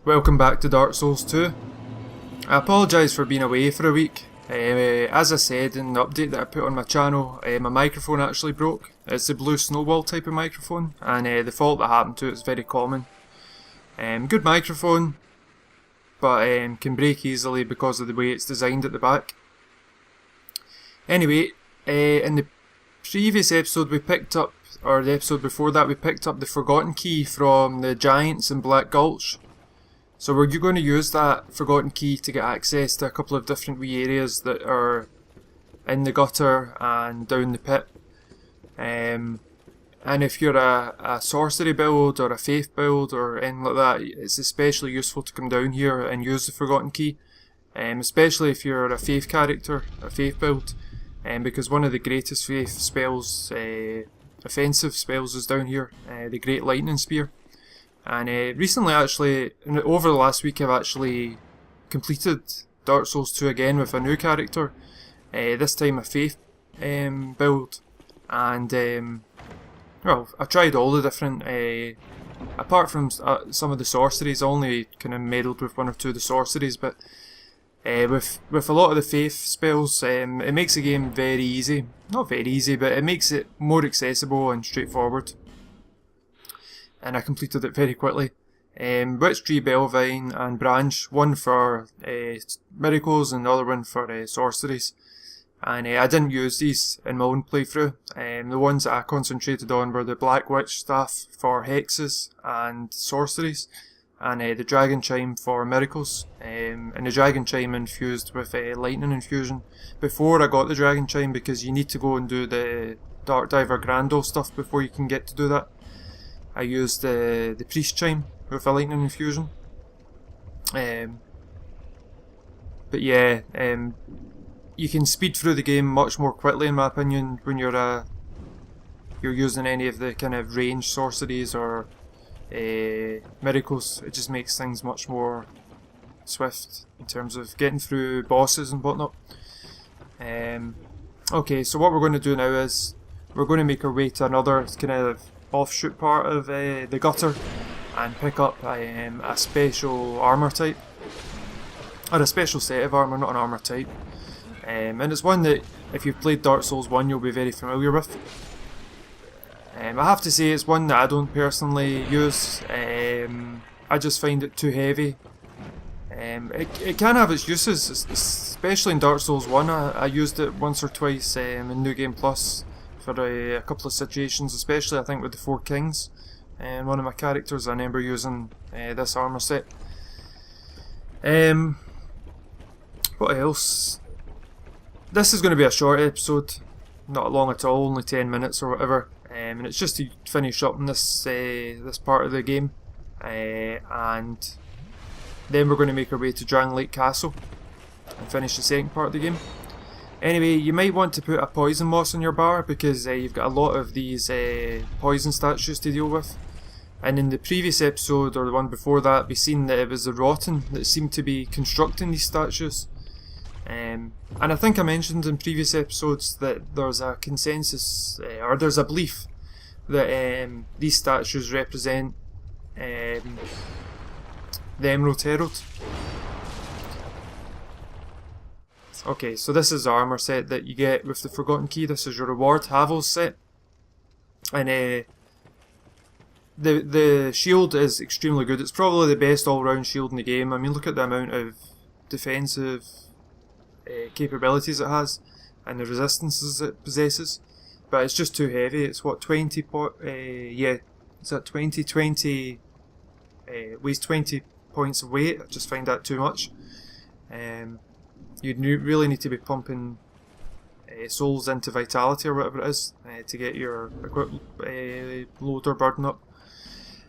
Welcome back to Dark Souls 2. I apologise for being away for a week. As I said in the update that I put on my channel, my microphone actually broke. It's the blue snowball type of microphone, and the fault that happened to it is very common. Good microphone, but can break easily because of the way it's designed at the back. Anyway, in the previous episode we picked up, or the episode before that, we picked up the Forgotten Key from the Giants in Black Gulch. So we're going to use that Forgotten Key to get access to a couple of different wee areas that are in the gutter and down the pit. And if you're a sorcery build or a faith build or anything like that, it's especially useful to come down here and use the Forgotten Key. Especially if you're a faith character, a faith build, because one of the greatest faith spells, offensive spells, is down here, the Great Lightning Spear. And recently, actually, over the last week, I've actually completed Dark Souls 2 again with a new character. This time a faith build. And, well, I tried all the different, apart from some of the sorceries, I only kind of meddled with one or two of the sorceries, but with a lot of the faith spells, it makes the game very easy. Not very easy, but it makes it more accessible and straightforward. And I completed it very quickly. Witch Tree, Bellvine and Branch, one for miracles and the other one for sorceries. And I didn't use these in my own playthrough. The ones that I concentrated on were the Black Witch Staff for hexes and sorceries, and the Dragon Chime for miracles. And the Dragon Chime infused with Lightning Infusion before I got the Dragon Chime, because you need to go and do the Dark Diver Grandol stuff before you can get to do that. I used the Priest Chime with a Lightning Infusion. But yeah, you can speed through the game much more quickly, in my opinion, when you're using any of the kind of range sorceries or miracles. It just makes things much more swift in terms of getting through bosses and whatnot. Okay, so what we're going to do now is we're going to make our way to another kind of offshoot part of the gutter and pick up a special armour type, or a special set of armour, not an armour type. And it's one that if you've played Dark Souls 1 you'll be very familiar with. I have to say it's one that I don't personally use. I just find it too heavy. It can have its uses, especially in Dark Souls 1. I used it once or twice in New Game Plus for a couple of situations, especially I think with the Four Kings. And one of my characters, I remember using this armour set. What else? This is going to be a short episode, not long at all, only 10 minutes or whatever. And it's just to finish up in this part of the game. And then we're going to make our way to Drang Lake Castle and finish the second part of the game. Anyway, you might want to put a poison moss on your bar, because you've got a lot of these poison statues to deal with. And in the previous episode, or the one before that, we seen that it was the Rotten that seemed to be constructing these statues. And I think I mentioned in previous episodes that there's a consensus, or there's a belief that these statues represent the Emerald Herald. Okay, so this is the armour set that you get with the Forgotten Key. This is your reward, Havel's set. And the shield is extremely good. It's probably the best all-round shield in the game. I mean, look at the amount of defensive capabilities it has and the resistances it possesses. But it's just too heavy. It's what, 20 yeah, it's at 20, weighs 20 points of weight. I just find that too much. You'd really need to be pumping souls into vitality or whatever it is to get your load or burden up.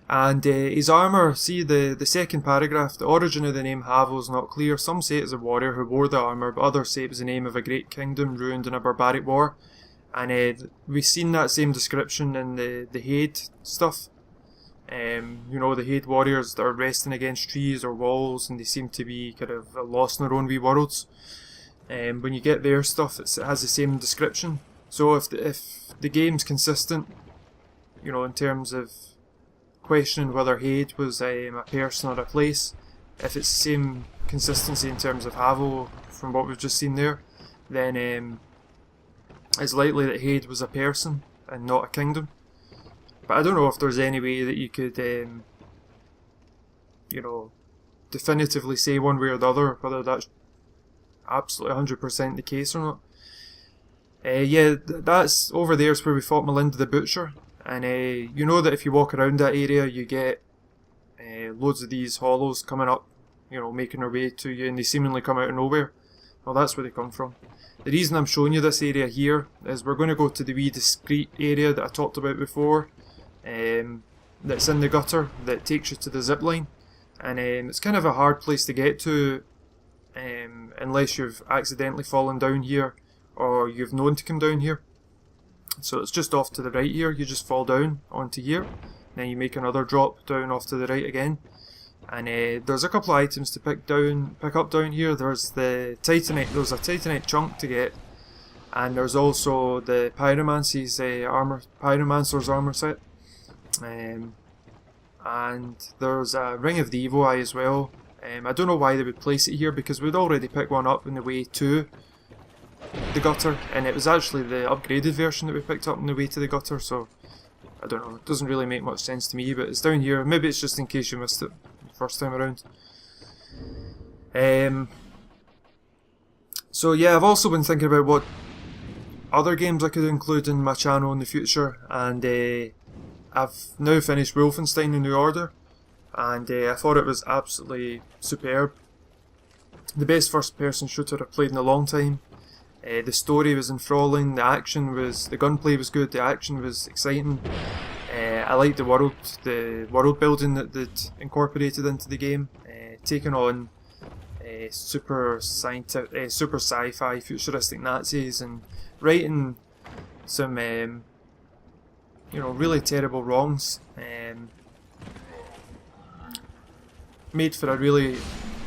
And his armour, see the second paragraph, the origin of the name Havel is not clear. Some say it is a warrior who wore the armour, but others say it was the name of a great kingdom ruined in a barbaric war. And we've seen that same description in the Haid stuff. You know, the Haid warriors that are resting against trees or walls, and they seem to be kind of lost in their own wee worlds. When you get their stuff, it has the same description. So if the game's consistent, you know, in terms of questioning whether Haid was a person or a place, if it's the same consistency in terms of Havel from what we've just seen there, then it's likely that Haid was a person and not a kingdom. But I don't know if there's any way that you could, you know, definitively say one way or the other whether that's absolutely 100% the case or not. Yeah, that's over there is where we fought Melinda the Butcher, and you know that if you walk around that area you get loads of these hollows coming up, you know, making their way to you, and they seemingly come out of nowhere. Well, that's where they come from. The reason I'm showing you this area here is we're going to go to the wee discreet area that I talked about before, that's in the gutter, that takes you to the zip line, and it's kind of a hard place to get to unless you've accidentally fallen down here or you've known to come down here. So it's just off to the right here, you just fall down onto here, then you make another drop down off to the right again, and there's a couple of items to pick up down here. There's the Titanite, there's a Titanite chunk to get, and there's also the Pyromancer's armor set, and there's a Ring of the Evo Eye as well. I don't know why they would place it here, because we'd already picked one up on the way to the gutter, and it was actually the upgraded version that we picked up on the way to the gutter, so I don't know, it doesn't really make much sense to me, but it's down here. Maybe it's just in case you missed it the first time around. So yeah, I've also been thinking about what other games I could include in my channel in the future, and I've now finished Wolfenstein: The New Order, and I thought it was absolutely superb. The best first person shooter I've played in a long time. The story was enthralling, the gunplay was good, the action was exciting. I liked the world building that they'd incorporated into the game, taking on super sci-fi futuristic Nazis and righting some you know, really terrible wrongs. Made for a really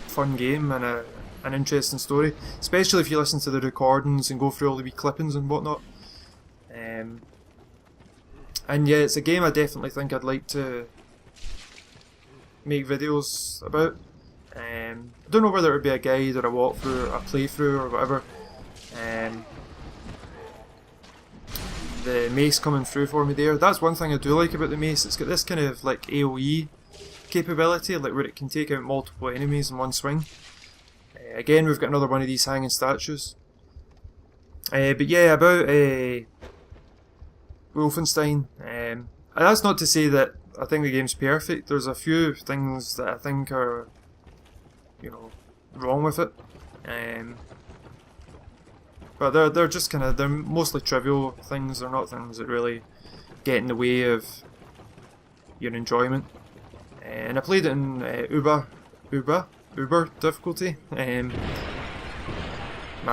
fun game and an interesting story, especially if you listen to the recordings and go through all the wee clippings and whatnot. And yeah, it's a game I definitely think I'd like to make videos about. I don't know whether it would be a guide or a walkthrough, or a playthrough or whatever. The mace coming through for me there, that's one thing I do like about the mace. It's got this kind of like AoE capability, like where it can take out multiple enemies in one swing. Again, we've got another one of these hanging statues. But yeah, about Wolfenstein, and that's not to say that I think the game's perfect. There's a few things that I think are, you know, wrong with it. But they're just kind of, they're mostly trivial things. They're not things that really get in the way of your enjoyment. And I played it in Uber difficulty. My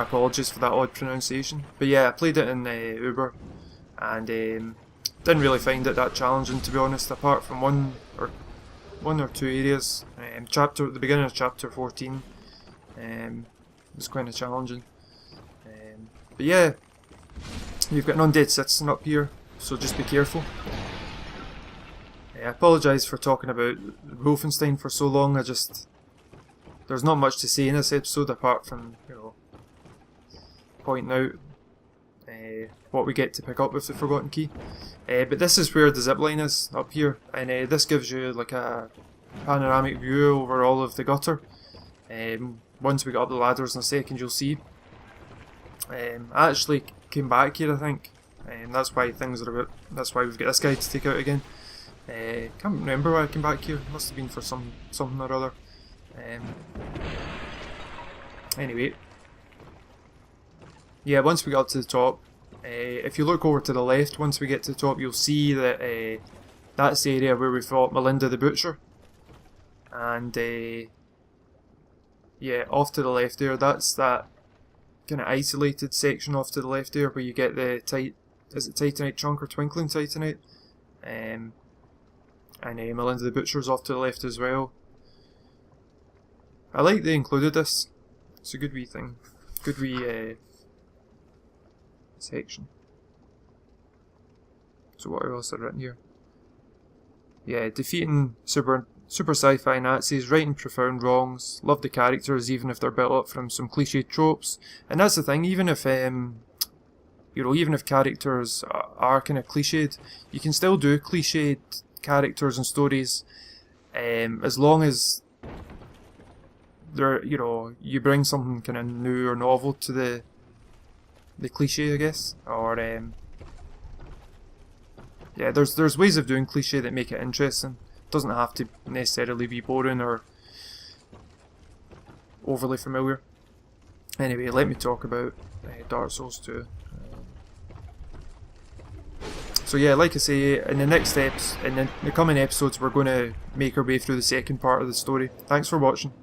apologies for that odd pronunciation. But yeah, I played it in Uber, and didn't really find it that challenging, to be honest, apart from one or two areas. The beginning of chapter 14 was kind of challenging. But yeah, you've got an undead citizen up here, so just be careful. I apologise for talking about Wolfenstein for so long. There's not much to say in this episode apart from, you know, pointing out what we get to pick up with the Forgotten Key. But this is where the zipline is, up here, and this gives you like a panoramic view over all of the gutter. Once we get up the ladders in a second, you'll see. I actually came back here, I think, and that's why that's why we've got this guy to take out again. Can't remember why I came back here. Must have been for something or other. Anyway, yeah, once we got up to the top, if you look over to the left, once we get to the top, you'll see that that's the area where we fought Melinda the Butcher. And yeah, off to the left there, that's that kind of isolated section off to the left there where you get the Titanite chunk or Twinkling Titanite. And Melinda the Butcher's off to the left as well. I like they included this. It's a good wee thing. Good wee section. So what else I've written here? Yeah, defeating super sci-fi Nazis, righting profound wrongs, love the characters even if they're built up from some cliche tropes. And that's the thing, even if even if characters are kind of cliched, you can still do cliched characters and stories, as long as they're, you bring something kind of new or novel to the cliche, I guess. Or yeah, there's ways of doing cliche that make it interesting. It doesn't have to necessarily be boring or overly familiar. Anyway, let me talk about Dark Souls 2. So yeah, like I say, in the next steps, in the coming episodes, we're going to make our way through the second part of the story. Thanks for watching.